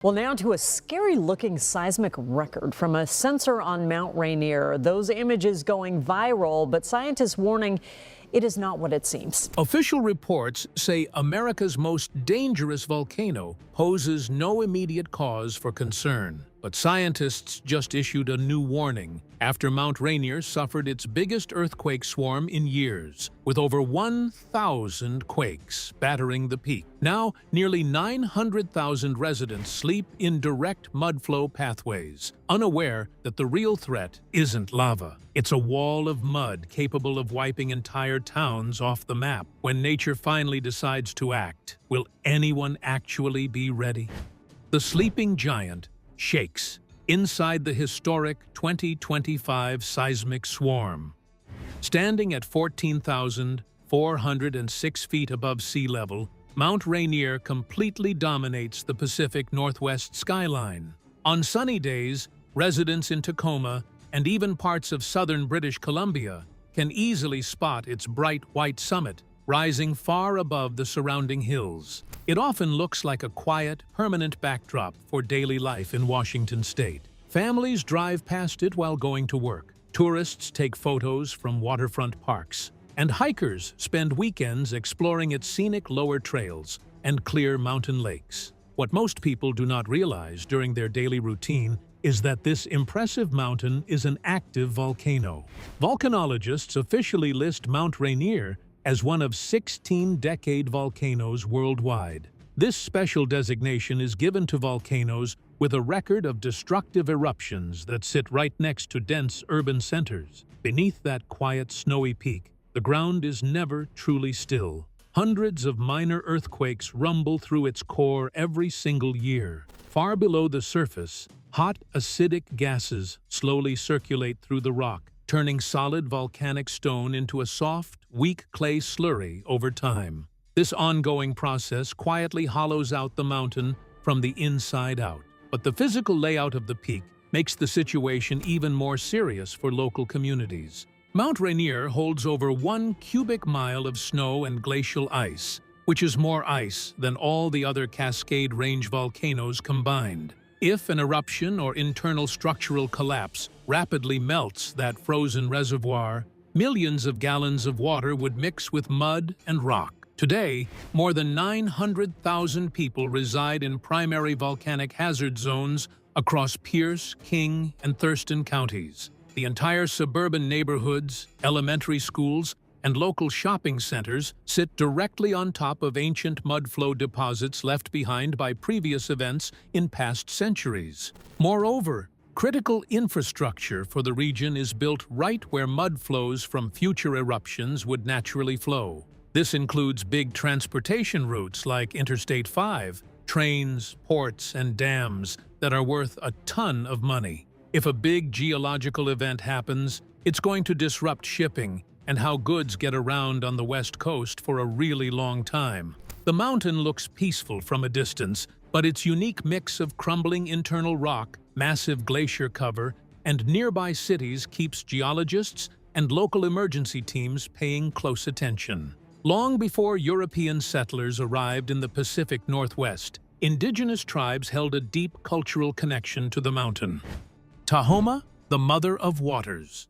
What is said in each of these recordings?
Well, now to a scary-looking seismic record from a sensor on Mount Rainier. Those images going viral, but scientists warning it is not what it seems. Official reports say America's most dangerous volcano poses no immediate cause for concern. But scientists just issued a new warning after Mount Rainier suffered its biggest earthquake swarm in years, with over 1,000 quakes battering the peak. Now, nearly 900,000 residents sleep in direct mudflow pathways, unaware that the real threat isn't lava. It's a wall of mud capable of wiping entire towns off the map. When nature finally decides to act, will anyone actually be ready? The sleeping giant shakes inside the historic 2025 seismic swarm. Standing at 14,406 feet above sea level, Mount Rainier completely dominates the Pacific Northwest skyline. On sunny days, residents in Tacoma and even parts of southern British Columbia can easily spot its bright white summit rising far above the surrounding hills. It often looks like a quiet, permanent backdrop for daily life in Washington state. Families drive past it while going to work. Tourists take photos from waterfront parks. And hikers spend weekends exploring its scenic lower trails and clear mountain lakes. What most people do not realize during their daily routine is that this impressive mountain is an active volcano. Volcanologists officially list Mount Rainier as one of 16 decade volcanoes worldwide. This special designation is given to volcanoes with a record of destructive eruptions that sit right next to dense urban centers. Beneath that quiet, snowy peak, the ground is never truly still. Hundreds of minor earthquakes rumble through its core every single year. Far below the surface, hot, acidic gases slowly circulate through the rock, turning solid volcanic stone into a soft, weak clay slurry over time. This ongoing process quietly hollows out the mountain from the inside out. But the physical layout of the peak makes the situation even more serious for local communities. Mount Rainier holds over 1 cubic mile of snow and glacial ice, which is more ice than all the other Cascade Range volcanoes combined. If an eruption or internal structural collapse rapidly melts that frozen reservoir, millions of gallons of water would mix with mud and rock. Today, more than 900,000 people reside in primary volcanic hazard zones across Pierce, King, and Thurston counties. The entire suburban neighborhoods, elementary schools, and local shopping centers sit directly on top of ancient mudflow deposits left behind by previous events in past centuries. Moreover, critical infrastructure for the region is built right where mudflows from future eruptions would naturally flow. This includes big transportation routes like Interstate 5, trains, ports, and dams that are worth a ton of money. If a big geological event happens, it's going to disrupt shipping and how goods get around on the West Coast for a really long time. The mountain looks peaceful from a distance, but its unique mix of crumbling internal rock, massive glacier cover, and nearby cities keeps geologists and local emergency teams paying close attention. Long before European settlers arrived in the Pacific Northwest, indigenous tribes held a deep cultural connection to the mountain. Tahoma, the Mother of Waters.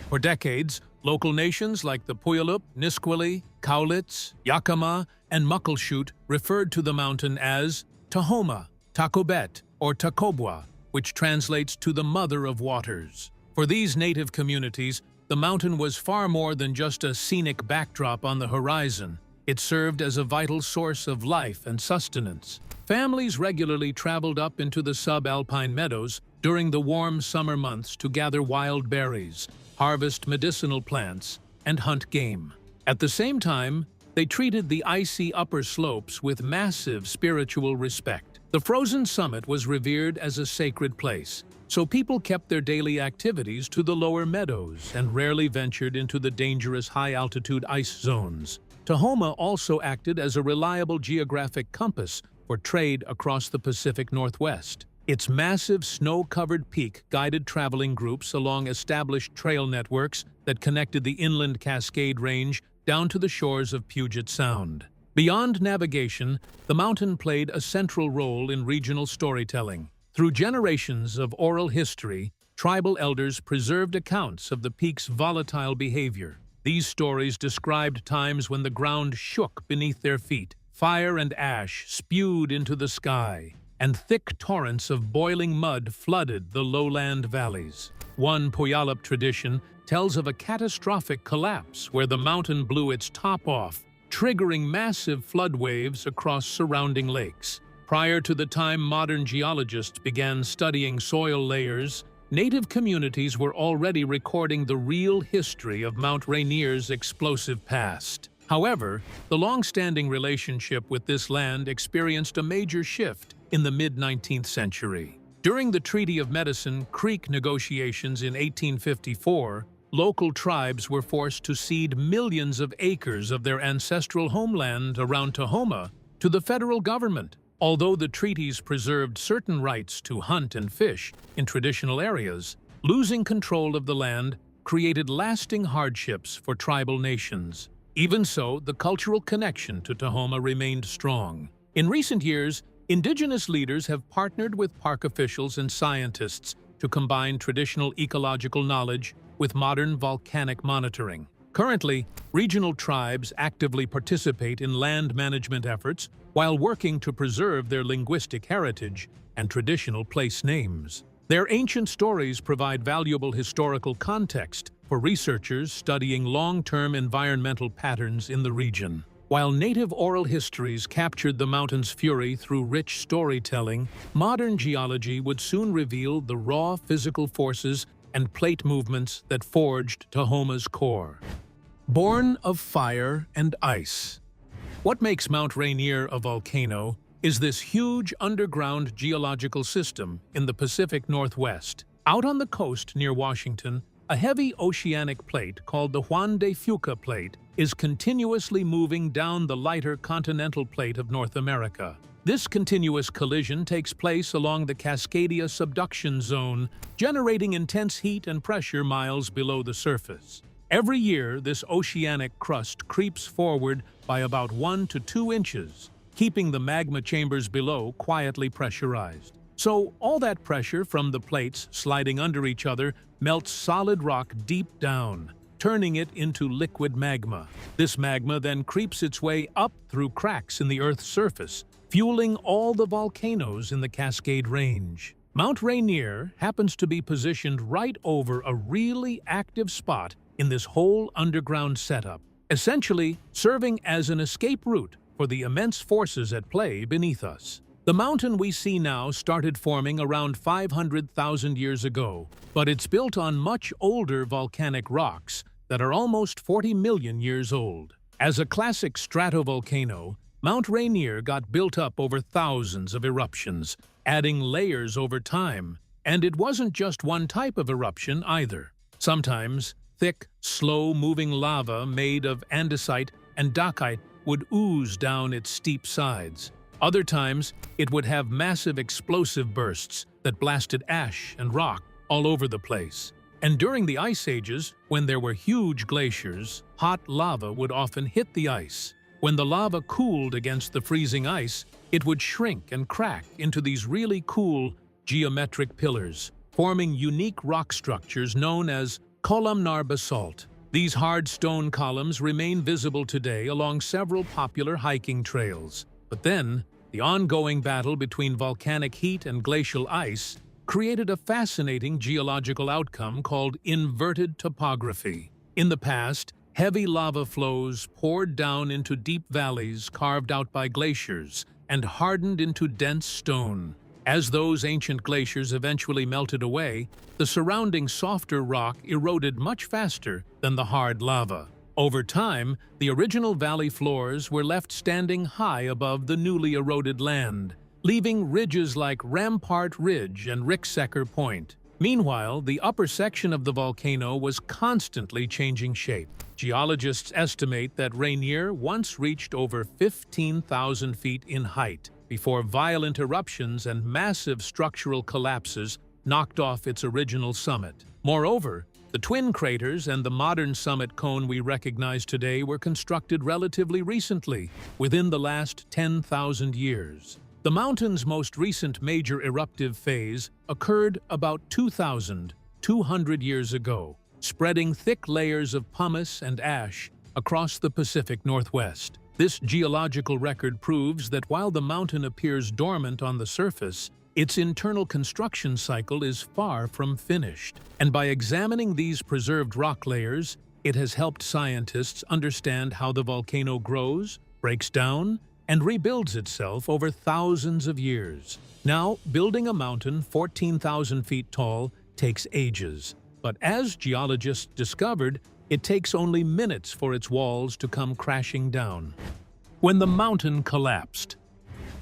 For decades, local nations like the Puyallup, Nisqually, Cowlitz, Yakima, and Muckleshoot referred to the mountain as Tahoma, Tacobet, or Tacobwa, which translates to the Mother of Waters. For these native communities, the mountain was far more than just a scenic backdrop on the horizon. It served as a vital source of life and sustenance. Families regularly traveled up into the subalpine meadows during the warm summer months to gather wild berries, harvest medicinal plants, and hunt game. At the same time, they treated the icy upper slopes with massive spiritual respect. The frozen summit was revered as a sacred place, so people kept their daily activities to the lower meadows and rarely ventured into the dangerous high-altitude ice zones. Tahoma also acted as a reliable geographic compass for trade across the Pacific Northwest. Its massive snow-covered peak guided traveling groups along established trail networks that connected the inland Cascade Range down to the shores of Puget Sound. Beyond navigation, the mountain played a central role in regional storytelling. Through generations of oral history, tribal elders preserved accounts of the peak's volatile behavior. These stories described times when the ground shook beneath their feet, fire and ash spewed into the sky, and thick torrents of boiling mud flooded the lowland valleys. One Puyallup tradition tells of a catastrophic collapse where the mountain blew its top off, triggering massive flood waves across surrounding lakes. Prior to the time modern geologists began studying soil layers, native communities were already recording the real history of Mount Rainier's explosive past. However, the long-standing relationship with this land experienced a major shift in the mid-19th century. During the Treaty of Medicine Creek negotiations in 1854, local tribes were forced to cede millions of acres of their ancestral homeland around Tahoma to the federal government. Although the treaties preserved certain rights to hunt and fish in traditional areas, losing control of the land created lasting hardships for tribal nations. Even so, the cultural connection to Tahoma remained strong. In recent years, Indigenous leaders have partnered with park officials and scientists to combine traditional ecological knowledge with modern volcanic monitoring. Currently, regional tribes actively participate in land management efforts while working to preserve their linguistic heritage and traditional place names. Their ancient stories provide valuable historical context for researchers studying long-term environmental patterns in the region. While native oral histories captured the mountain's fury through rich storytelling, modern geology would soon reveal the raw physical forces and plate movements that forged Tahoma's core. Born of fire and ice. What makes Mount Rainier a volcano is this huge underground geological system in the Pacific Northwest. Out on the coast near Washington, a heavy oceanic plate called the Juan de Fuca Plate is continuously moving down the lighter continental plate of North America. This continuous collision takes place along the Cascadia subduction zone, generating intense heat and pressure miles below the surface. Every year, this oceanic crust creeps forward by about 1 to 2 inches, keeping the magma chambers below quietly pressurized. So, all that pressure from the plates sliding under each other melts solid rock deep down, turning it into liquid magma. This magma then creeps its way up through cracks in the Earth's surface, fueling all the volcanoes in the Cascade Range. Mount Rainier happens to be positioned right over a really active spot in this whole underground setup, essentially serving as an escape route for the immense forces at play beneath us. The mountain we see now started forming around 500,000 years ago, but it's built on much older volcanic rocks that are almost 40 million years old. As a classic stratovolcano, Mount Rainier got built up over thousands of eruptions, adding layers over time. And it wasn't just one type of eruption either. Sometimes, thick, slow-moving lava made of andesite and dacite would ooze down its steep sides. Other times, it would have massive explosive bursts that blasted ash and rock all over the place. And during the ice ages, when there were huge glaciers, hot lava would often hit the ice. When the lava cooled against the freezing ice, it would shrink and crack into these really cool geometric pillars, forming unique rock structures known as columnar basalt. These hard stone columns remain visible today along several popular hiking trails. But then, the ongoing battle between volcanic heat and glacial ice created a fascinating geological outcome called inverted topography. In the past, heavy lava flows poured down into deep valleys carved out by glaciers and hardened into dense stone. As those ancient glaciers eventually melted away, the surrounding softer rock eroded much faster than the hard lava. Over time, the original valley floors were left standing high above the newly eroded land, leaving ridges like Rampart Ridge and Ricksecker Point. Meanwhile, the upper section of the volcano was constantly changing shape. Geologists estimate that Rainier once reached over 15,000 feet in height before violent eruptions and massive structural collapses knocked off its original summit. Moreover, The twin craters and the modern summit cone we recognize today were constructed relatively recently, within the last 10,000 years. The mountain's most recent major eruptive phase occurred about 2,200 years ago, spreading thick layers of pumice and ash across the Pacific Northwest. This geological record proves that while the mountain appears dormant on the surface, its internal construction cycle is far from finished. And by examining these preserved rock layers, it has helped scientists understand how the volcano grows, breaks down, and rebuilds itself over thousands of years. Now, building a mountain 14,000 feet tall takes ages. But as geologists discovered, it takes only minutes for its walls to come crashing down. When the mountain collapsed.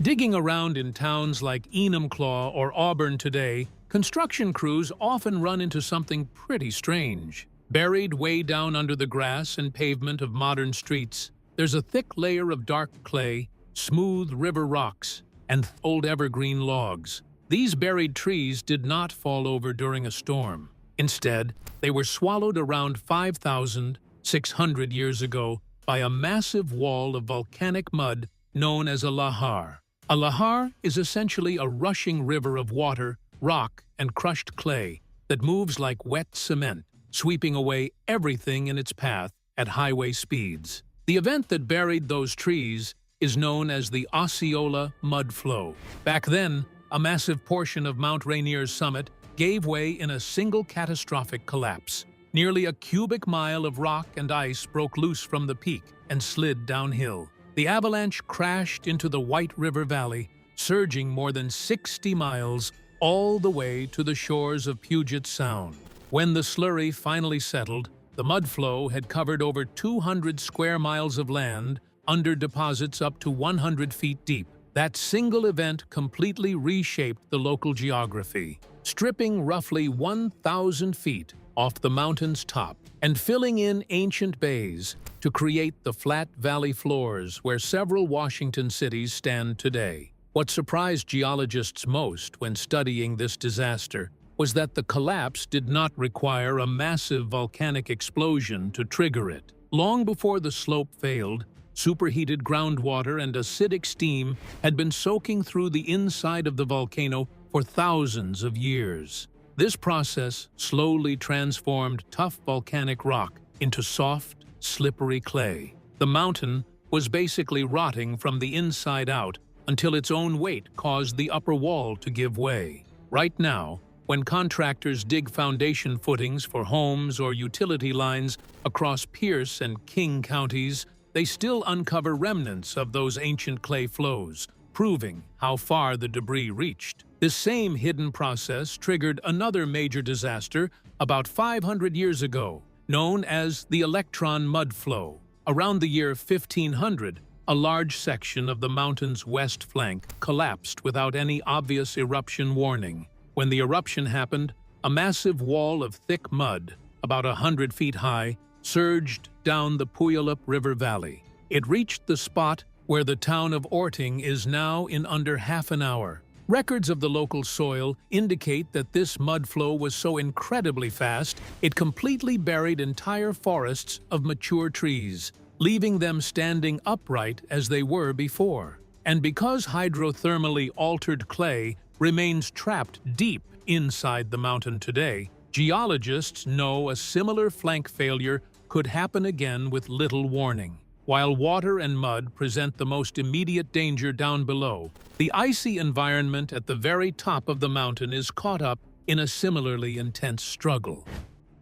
Digging around in towns like Enumclaw or Auburn today, construction crews often run into something pretty strange. Buried way down under the grass and pavement of modern streets, there's a thick layer of dark clay, smooth river rocks, and old evergreen logs. These buried trees did not fall over during a storm. Instead, they were swallowed around 5,600 years ago by a massive wall of volcanic mud known as a lahar. A lahar is essentially a rushing river of water, rock, and crushed clay that moves like wet cement, sweeping away everything in its path at highway speeds. The event that buried those trees is known as the Osceola mudflow. Back then, a massive portion of Mount Rainier's summit gave way in a single catastrophic collapse. Nearly a cubic mile of rock and ice broke loose from the peak and slid downhill. The avalanche crashed into the White River Valley, surging more than 60 miles all the way to the shores of Puget Sound. When the slurry finally settled, the mudflow had covered over 200 square miles of land under deposits up to 100 feet deep. That single event completely reshaped the local geography, stripping roughly 1,000 feet off the mountain's top and filling in ancient bays to create the flat valley floors where several Washington cities stand today. What surprised geologists most when studying this disaster was that the collapse did not require a massive volcanic explosion to trigger it. Long before the slope failed, superheated groundwater and acidic steam had been soaking through the inside of the volcano for thousands of years. This process slowly transformed tough volcanic rock into soft, slippery clay. The mountain was basically rotting from the inside out until its own weight caused the upper wall to give way. Right now, when contractors dig foundation footings for homes or utility lines across Pierce and King counties, they still uncover remnants of those ancient clay flows, proving how far the debris reached. This same hidden process triggered another major disaster about 500 years ago, known as the electron mudflow. Around the year 1500, a large section of the mountain's west flank collapsed without any obvious eruption warning. When the eruption happened, a massive wall of thick mud, about 100 feet high, surged down the Puyallup River Valley. It reached the spot where the town of Orting is now in under half an hour. Records of the local soil indicate that this mudflow was so incredibly fast, it completely buried entire forests of mature trees, leaving them standing upright as they were before. And because hydrothermally altered clay remains trapped deep inside the mountain today, geologists know a similar flank failure could happen again with little warning. While water and mud present the most immediate danger down below, the icy environment at the very top of the mountain is caught up in a similarly intense struggle.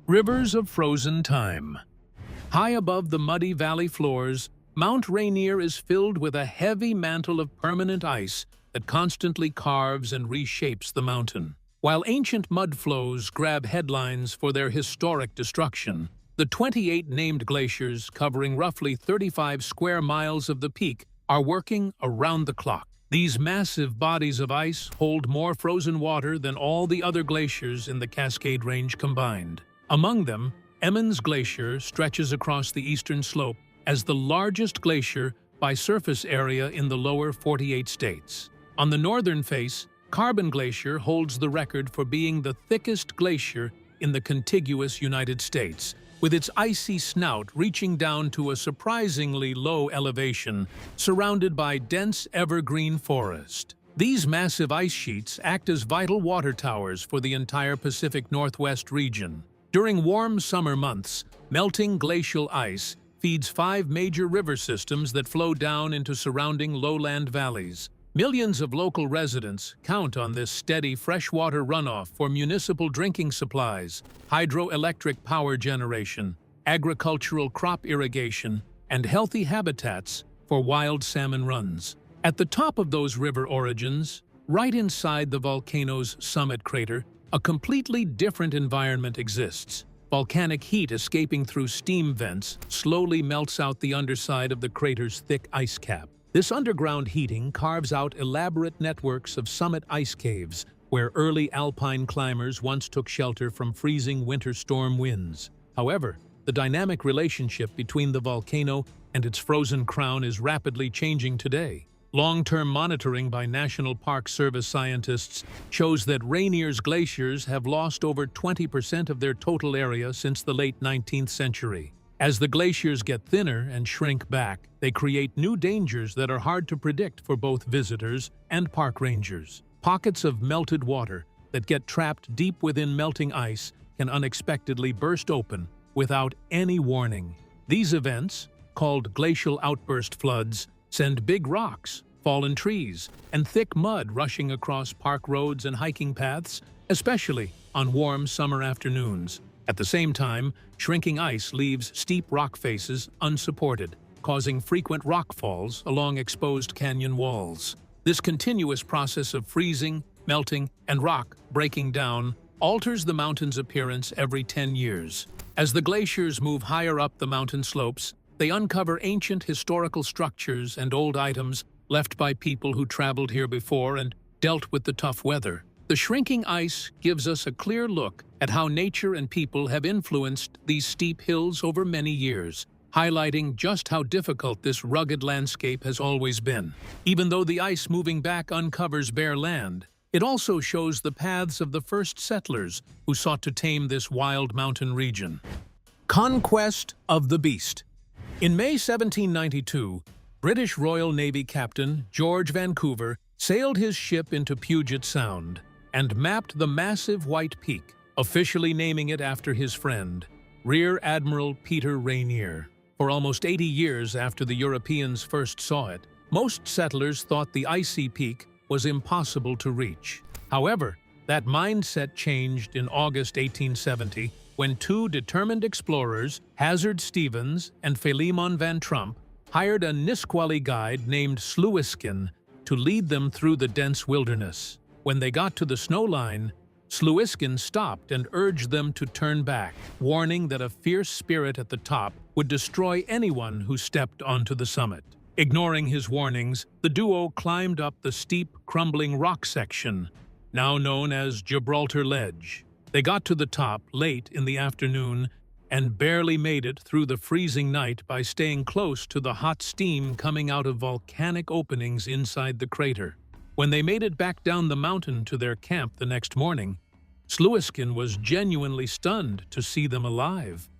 Rivers of frozen time. High above the muddy valley floors, Mount Rainier is filled with a heavy mantle of permanent ice that constantly carves and reshapes the mountain. While ancient mudflows grab headlines for their historic destruction, the 28 named glaciers covering roughly 35 square miles of the peak are working around the clock. These massive bodies of ice hold more frozen water than all the other glaciers in the Cascade Range combined. Among them, Emmons Glacier stretches across the eastern slope as the largest glacier by surface area in the lower 48 states. On the northern face, Carbon Glacier holds the record for being the thickest glacier in the contiguous United States, with its icy snout reaching down to a surprisingly low elevation, surrounded by dense evergreen forest. These massive ice sheets act as vital water towers for the entire Pacific Northwest region. During warm summer months, melting glacial ice feeds 5 major river systems that flow down into surrounding lowland valleys. Millions of local residents count on this steady freshwater runoff for municipal drinking supplies, hydroelectric power generation, agricultural crop irrigation, and healthy habitats for wild salmon runs. At the top of those river origins, right inside the volcano's summit crater, a completely different environment exists. Volcanic heat escaping through steam vents slowly melts out the underside of the crater's thick ice cap. This underground heating carves out elaborate networks of summit ice caves, where early alpine climbers once took shelter from freezing winter storm winds. However, the dynamic relationship between the volcano and its frozen crown is rapidly changing today. Long-term monitoring by National Park Service scientists shows that Rainier's glaciers have lost over 20% of their total area since the late 19th century. As the glaciers get thinner and shrink back, they create new dangers that are hard to predict for both visitors and park rangers. Pockets of melted water that get trapped deep within melting ice can unexpectedly burst open without any warning. These events, called glacial outburst floods, send big rocks, fallen trees, and thick mud rushing across park roads and hiking paths, especially on warm summer afternoons. At the same time, shrinking ice leaves steep rock faces unsupported, causing frequent rock falls along exposed canyon walls. This continuous process of freezing, melting, and rock breaking down alters the mountain's appearance every 10 years. As the glaciers move higher up the mountain slopes, they uncover ancient historical structures and old items left by people who traveled here before and dealt with the tough weather. The shrinking ice gives us a clear look at how nature and people have influenced these steep hills over many years, highlighting just how difficult this rugged landscape has always been. Even though the ice moving back uncovers bare land, it also shows the paths of the first settlers who sought to tame this wild mountain region. Conquest of the Beast. In May 1792, British Royal Navy Captain George Vancouver sailed his ship into Puget Sound and mapped the massive White Peak, officially naming it after his friend, Rear Admiral Peter Rainier. For almost 80 years after the Europeans first saw it, most settlers thought the icy peak was impossible to reach. However, that mindset changed in August 1870 when 2 determined explorers, Hazard Stevens and Philemon Van Trump, hired a Nisqually guide named Sluiskin to lead them through the dense wilderness. When they got to the snow line, Sluiskin stopped and urged them to turn back, warning that a fierce spirit at the top would destroy anyone who stepped onto the summit. Ignoring his warnings, the duo climbed up the steep, crumbling rock section, now known as Gibraltar Ledge. They got to the top late in the afternoon and barely made it through the freezing night by staying close to the hot steam coming out of volcanic openings inside the crater. When they made it back down the mountain to their camp the next morning, Sluiskin was genuinely stunned to see them alive,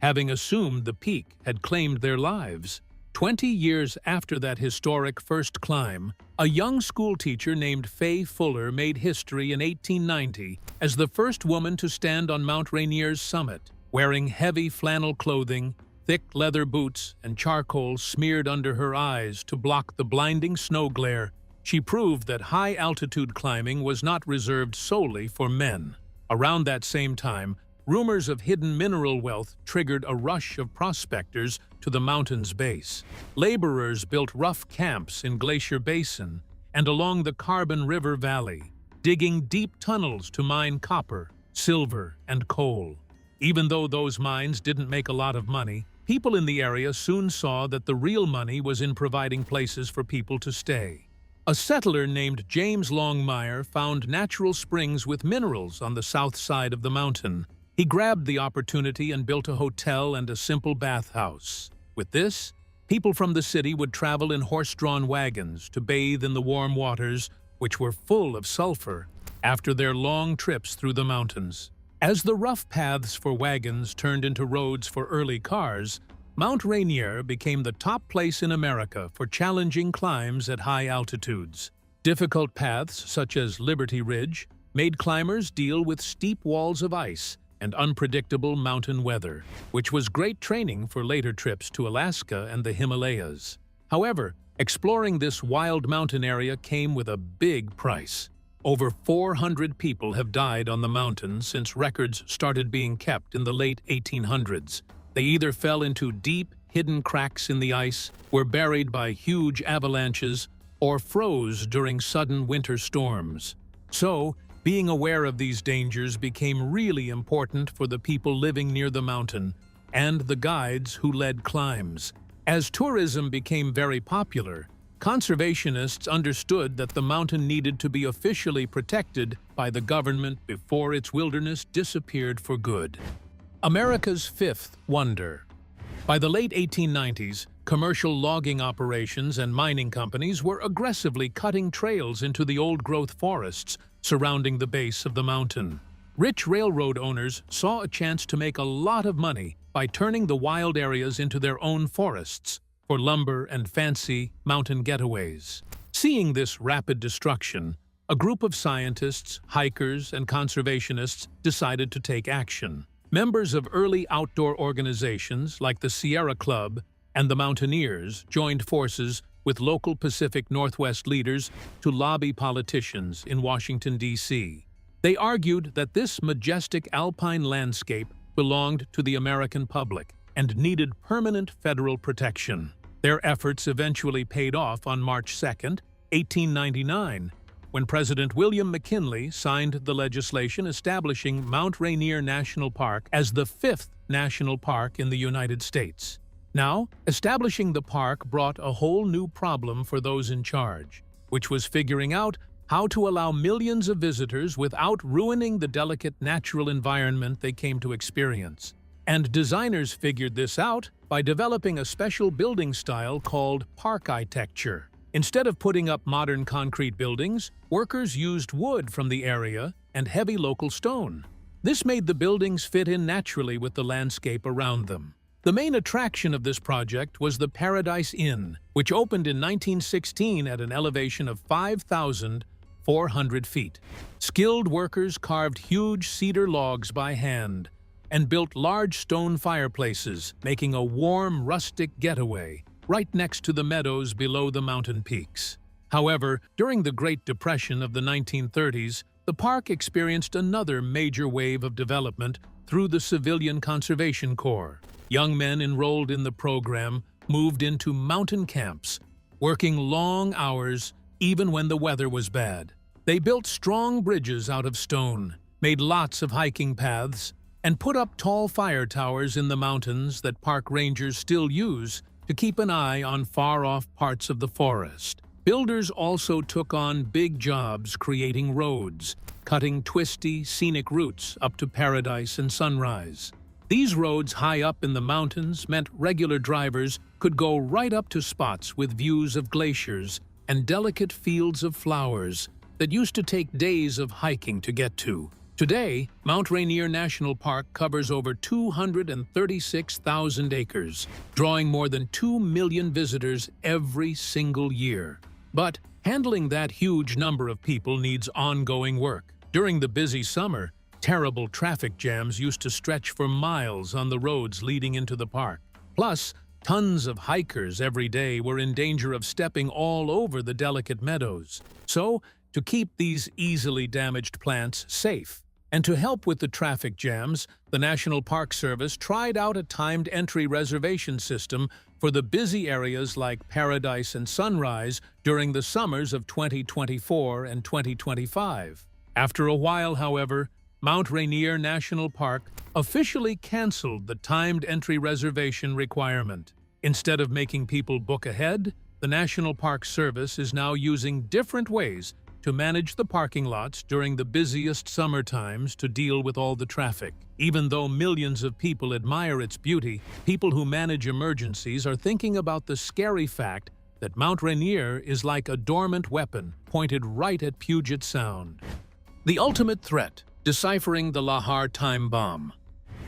having assumed the peak had claimed their lives. 20 years after that historic first climb, a young schoolteacher named Faye Fuller made history in 1890 as the first woman to stand on Mount Rainier's summit. Wearing heavy flannel clothing, thick leather boots, and charcoal smeared under her eyes to block the blinding snow glare, she proved that high-altitude climbing was not reserved solely for men. Around that same time, rumors of hidden mineral wealth triggered a rush of prospectors to the mountain's base. Laborers built rough camps in Glacier Basin and along the Carbon River Valley, digging deep tunnels to mine copper, silver, and coal. Even though those mines didn't make a lot of money, people in the area soon saw that the real money was in providing places for people to stay. A settler named James Longmire found natural springs with minerals on the south side of the mountain. He grabbed the opportunity and built a hotel and a simple bathhouse. With this, people from the city would travel in horse-drawn wagons to bathe in the warm waters, which were full of sulfur, after their long trips through the mountains. As the rough paths for wagons turned into roads for early cars, Mount Rainier became the top place in America for challenging climbs at high altitudes. Difficult paths, such as Liberty Ridge, made climbers deal with steep walls of ice and unpredictable mountain weather, which was great training for later trips to Alaska and the Himalayas. However, exploring this wild mountain area came with a big price. Over 400 people have died on the mountain since records started being kept in the late 1800s. They either fell into deep, hidden cracks in the ice, were buried by huge avalanches, or froze during sudden winter storms. So, being aware of these dangers became really important for the people living near the mountain and the guides who led climbs. As tourism became very popular, conservationists understood that the mountain needed to be officially protected by the government before its wilderness disappeared for good. America's fifth wonder. By the late 1890s, commercial logging operations and mining companies were aggressively cutting trails into the old-growth forests surrounding the base of the mountain. Rich railroad owners saw a chance to make a lot of money by turning the wild areas into their own forests for lumber and fancy mountain getaways. Seeing this rapid destruction, a group of scientists, hikers, and conservationists decided to take action. Members of early outdoor organizations like the Sierra Club and the Mountaineers joined forces with local Pacific Northwest leaders to lobby politicians in Washington, D.C. They argued that this majestic alpine landscape belonged to the American public and needed permanent federal protection. Their efforts eventually paid off on March 2, 1899, when President William McKinley signed the legislation establishing Mount Rainier National Park as the fifth national park in the United States. Now, establishing the park brought a whole new problem for those in charge, which was figuring out how to allow millions of visitors without ruining the delicate natural environment they came to experience. And designers figured this out by developing a special building style called park architecture. Instead of putting up modern concrete buildings, workers used wood from the area and heavy local stone. This made the buildings fit in naturally with the landscape around them. The main attraction of this project was the Paradise Inn, which opened in 1916 at an elevation of 5,400 feet. Skilled workers carved huge cedar logs by hand and built large stone fireplaces, making a warm, rustic getaway right next to the meadows below the mountain peaks. However, during the Great Depression of the 1930s, the park experienced another major wave of development through the Civilian Conservation Corps. Young men enrolled in the program moved into mountain camps, working long hours even when the weather was bad. They built strong bridges out of stone, made lots of hiking paths, and put up tall fire towers in the mountains that park rangers still use to keep an eye on far-off parts of the forest. Builders also took on big jobs creating roads, cutting twisty, scenic routes up to Paradise and Sunrise. These roads high up in the mountains meant regular drivers could go right up to spots with views of glaciers and delicate fields of flowers that used to take days of hiking to get to. Today, Mount Rainier National Park covers over 236,000 acres, drawing more than 2 million visitors every single year. But handling that huge number of people needs ongoing work. During the busy summer, terrible traffic jams used to stretch for miles on the roads leading into the park. Plus, tons of hikers every day were in danger of stepping all over the delicate meadows. So, to keep these easily damaged plants safe, and to help with the traffic jams, the National Park Service tried out a timed entry reservation system for the busy areas like Paradise and Sunrise during the summers of 2024 and 2025. After a while, however, Mount Rainier National Park officially canceled the timed entry reservation requirement. Instead of making people book ahead, the National Park Service is now using different ways to manage the parking lots during the busiest summer times to deal with all the traffic. Even though millions of people admire its beauty, people who manage emergencies are thinking about the scary fact that Mount Rainier is like a dormant weapon pointed right at Puget Sound. The ultimate threat. Deciphering the Lahar time bomb.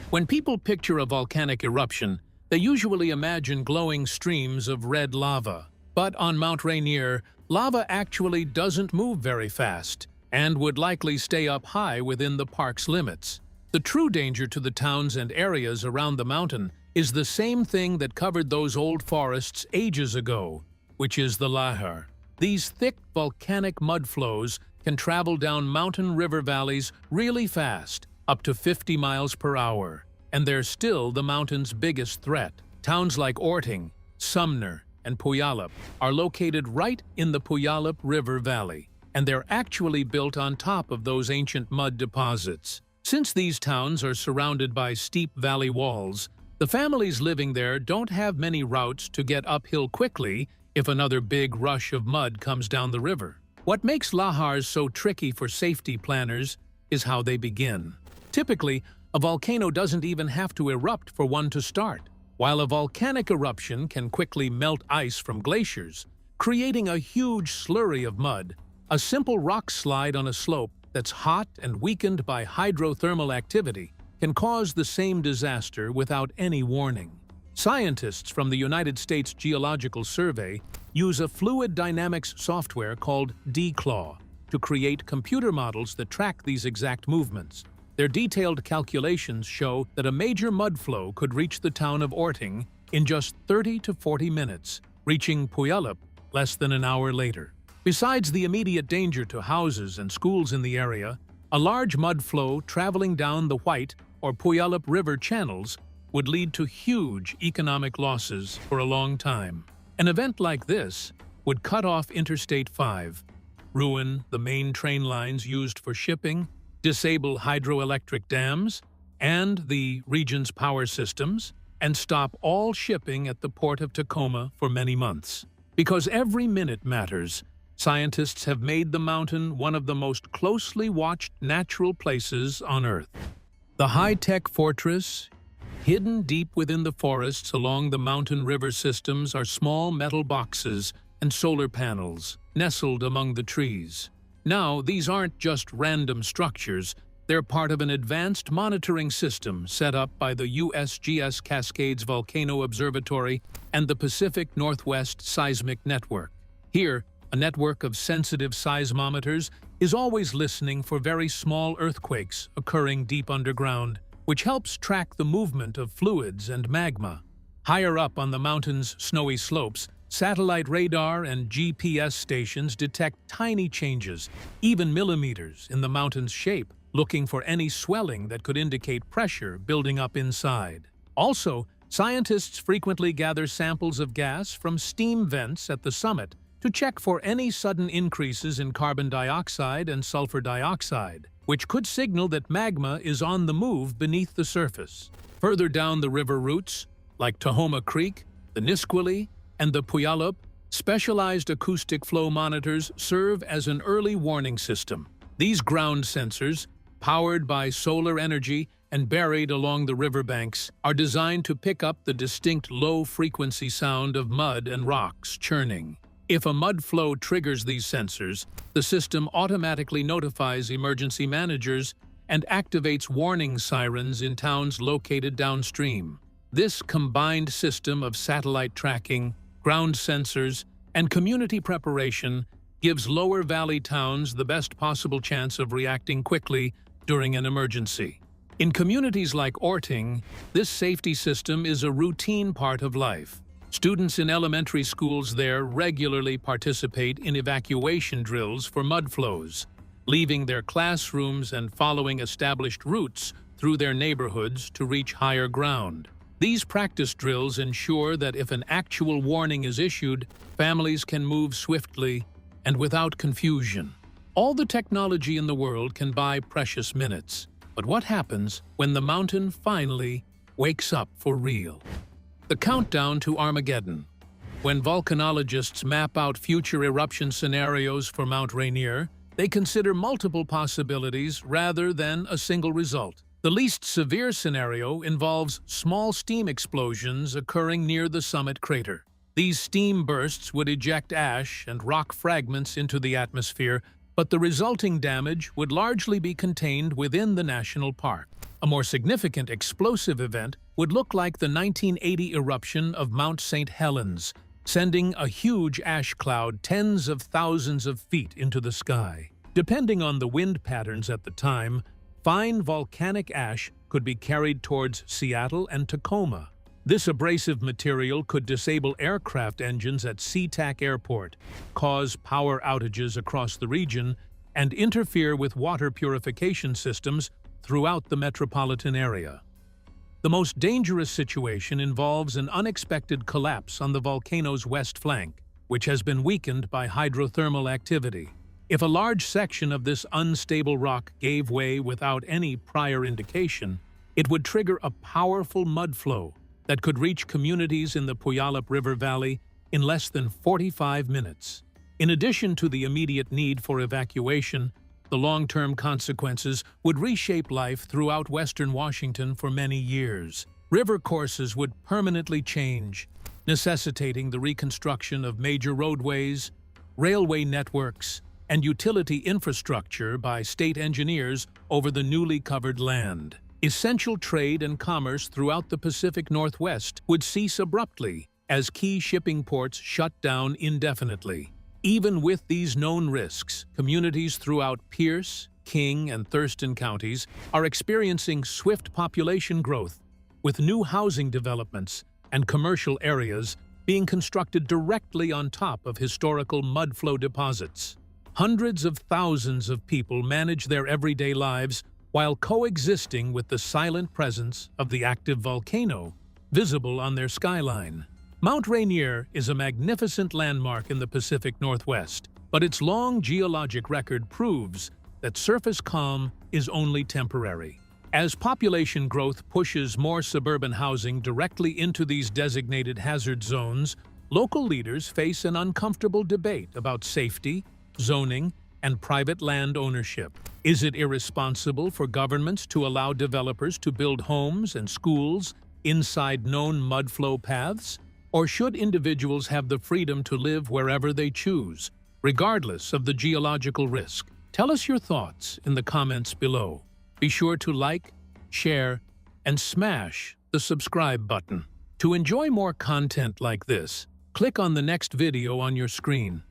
When people picture a volcanic eruption, they usually imagine glowing streams of red lava. But on Mount Rainier, lava actually doesn't move very fast and would likely stay up high within the park's limits. The true danger to the towns and areas around the mountain is the same thing that covered those old forests ages ago, which is the lahar. These thick volcanic mudflows can travel down mountain river valleys really fast, up to 50 miles per hour, and they're still the mountain's biggest threat. Towns like Orting, Sumner, and Puyallup are located right in the Puyallup River Valley, and they're actually built on top of those ancient mud deposits. Since these towns are surrounded by steep valley walls, the families living there don't have many routes to get uphill quickly if another big rush of mud comes down the river. What makes lahars so tricky for safety planners is how they begin. Typically, a volcano doesn't even have to erupt for one to start. While a volcanic eruption can quickly melt ice from glaciers, creating a huge slurry of mud, a simple rock slide on a slope that's hot and weakened by hydrothermal activity can cause the same disaster without any warning. Scientists from the United States Geological Survey use a fluid dynamics software called DCLAW to create computer models that track these exact movements. Their detailed calculations show that a major mudflow could reach the town of Orting in just 30 to 40 minutes, reaching Puyallup less than an hour later. Besides the immediate danger to houses and schools in the area, a large mudflow traveling down the White or Puyallup River channels would lead to huge economic losses for a long time. An event like this would cut off Interstate 5, ruin the main train lines used for shipping, disable hydroelectric dams and the region's power systems, and stop all shipping at the port of Tacoma for many months. Because every minute matters, scientists have made the mountain one of the most closely watched natural places on Earth. The high-tech fortress, hidden deep within the forests along the mountain river systems, are small metal boxes and solar panels nestled among the trees. Now, these aren't just random structures. They're part of an advanced monitoring system set up by the USGS Cascades Volcano Observatory and the Pacific Northwest Seismic Network. Here, a network of sensitive seismometers is always listening for very small earthquakes occurring deep underground, which helps track the movement of fluids and magma. Higher up on the mountain's snowy slopes, satellite radar and GPS stations detect tiny changes, even millimeters, in the mountain's shape, looking for any swelling that could indicate pressure building up inside. Also, scientists frequently gather samples of gas from steam vents at the summit to check for any sudden increases in carbon dioxide and sulfur dioxide, which could signal that magma is on the move beneath the surface. Further down the river routes, like Tahoma Creek, the Nisqually, and the Puyallup, specialized acoustic flow monitors serve as an early warning system. These ground sensors, powered by solar energy and buried along the riverbanks, are designed to pick up the distinct low-frequency sound of mud and rocks churning. If a mudflow triggers these sensors, the system automatically notifies emergency managers and activates warning sirens in towns located downstream. This combined system of satellite tracking, ground sensors, and community preparation gives lower valley towns the best possible chance of reacting quickly during an emergency. In communities like Orting, this safety system is a routine part of life. Students in elementary schools there regularly participate in evacuation drills for mudflows, leaving their classrooms and following established routes through their neighborhoods to reach higher ground. These practice drills ensure that if an actual warning is issued, families can move swiftly and without confusion. All the technology in the world can buy precious minutes. But what happens when the mountain finally wakes up for real? The countdown to Armageddon. When volcanologists map out future eruption scenarios for Mount Rainier, they consider multiple possibilities rather than a single result. The least severe scenario involves small steam explosions occurring near the summit crater. These steam bursts would eject ash and rock fragments into the atmosphere, but the resulting damage would largely be contained within the national park. A more significant explosive event would look like the 1980 eruption of Mount St. Helens, sending a huge ash cloud tens of thousands of feet into the sky. Depending on the wind patterns at the time, fine volcanic ash could be carried towards Seattle and Tacoma. This abrasive material could disable aircraft engines at SeaTac Airport, cause power outages across the region, and interfere with water purification systems throughout the metropolitan area. The most dangerous situation involves an unexpected collapse on the volcano's west flank, which has been weakened by hydrothermal activity. If a large section of this unstable rock gave way without any prior indication, it would trigger a powerful mudflow that could reach communities in the Puyallup River Valley in less than 45 minutes. In addition to the immediate need for evacuation, the long-term consequences would reshape life throughout western Washington for many years. River courses would permanently change, necessitating the reconstruction of major roadways, railway networks, and utility infrastructure by state engineers over the newly covered land. Essential trade and commerce throughout the Pacific Northwest would cease abruptly as key shipping ports shut down indefinitely. Even with these known risks, communities throughout Pierce, King, and Thurston counties are experiencing swift population growth, with new housing developments and commercial areas being constructed directly on top of historical mudflow deposits. Hundreds of thousands of people manage their everyday lives while coexisting with the silent presence of the active volcano visible on their skyline. Mount Rainier is a magnificent landmark in the Pacific Northwest, but its long geologic record proves that surface calm is only temporary. As population growth pushes more suburban housing directly into these designated hazard zones, local leaders face an uncomfortable debate about safety, zoning, and private land ownership. Is it irresponsible for governments to allow developers to build homes and schools inside known mudflow paths? Or should individuals have the freedom to live wherever they choose, regardless of the geological risk? Tell us your thoughts in the comments below. Be sure to like, share, and smash the subscribe button. To enjoy more content like this, click on the next video on your screen.